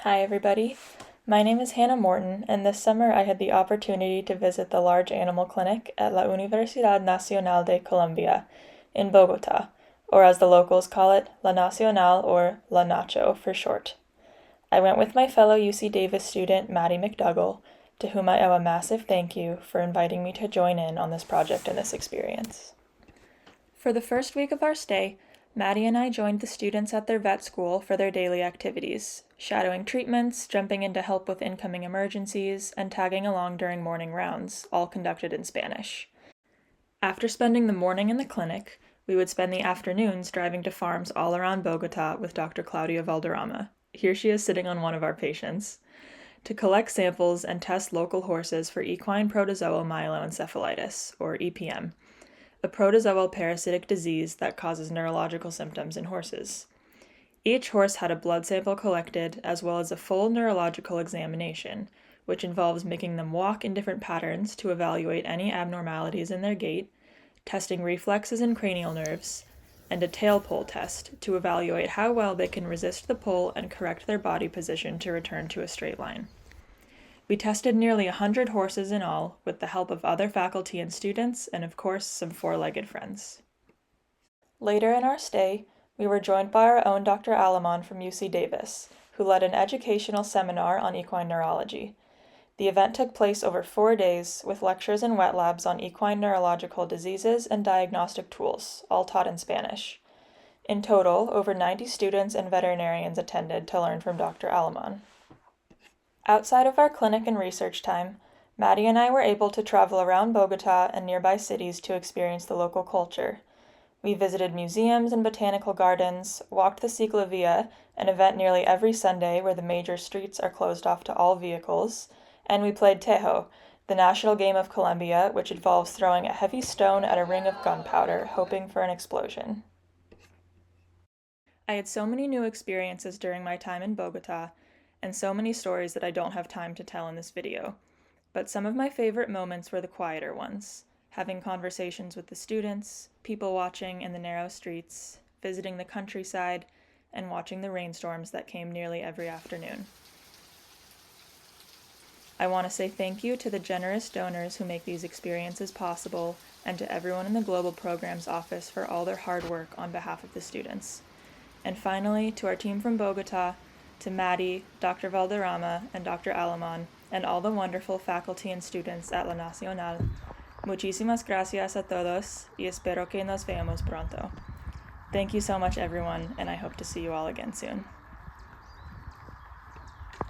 Hi everybody, my name is Hannah Morton, and this summer I had the opportunity to visit the large animal clinic at La Universidad Nacional de Colombia in Bogotá, or as the locals call it, La Nacional or La Nacho for short. I went with my fellow UC Davis student Maddie McDougall, to whom I owe a massive thank you for inviting me to join in on this project and this experience. For the first week of our stay, Maddie and I joined the students at their vet school for their daily activities, shadowing treatments, jumping in to help with incoming emergencies, and tagging along during morning rounds, all conducted in Spanish. After spending the morning in the clinic, we would spend the afternoons driving to farms all around Bogotá with Dr. Claudia Valderrama. Here she is sitting on one of our patients, to collect samples and test local horses for equine protozoal myeloencephalitis, or EPM, a protozoal parasitic disease that causes neurological symptoms in horses. Each horse had a blood sample collected, as well as a full neurological examination, which involves making them walk in different patterns to evaluate any abnormalities in their gait, testing reflexes and cranial nerves, and a tail pull test to evaluate how well they can resist the pull and correct their body position to return to a straight line. We tested nearly 100 horses in all, with the help of other faculty and students, and of course, some four-legged friends. Later in our stay, we were joined by our own Dr. Alamon from UC Davis, who led an educational seminar on equine neurology. The event took place over 4 days, with lectures and wet labs on equine neurological diseases and diagnostic tools, all taught in Spanish. In total, over 90 students and veterinarians attended to learn from Dr. Alamon. Outside of our clinic and research time, Maddie and I were able to travel around Bogotá and nearby cities to experience the local culture. We visited museums and botanical gardens, walked the ciclovia, an event nearly every Sunday where the major streets are closed off to all vehicles, and we played tejo, the national game of Colombia, which involves throwing a heavy stone at a ring of gunpowder, hoping for an explosion. I had so many new experiences during my time in Bogotá, and so many stories that I don't have time to tell in this video. But some of my favorite moments were the quieter ones, having conversations with the students, people watching in the narrow streets, visiting the countryside, and watching the rainstorms that came nearly every afternoon. I want to say thank you to the generous donors who make these experiences possible, and to everyone in the Global Programs Office for all their hard work on behalf of the students. And finally, to our team from Bogotá, to Maddie, Dr. Valderrama, and Dr. Alamon, and all the wonderful faculty and students at La Nacional. Muchísimas gracias a todos, y espero que nos veamos pronto. Thank you so much, everyone, and I hope to see you all again soon.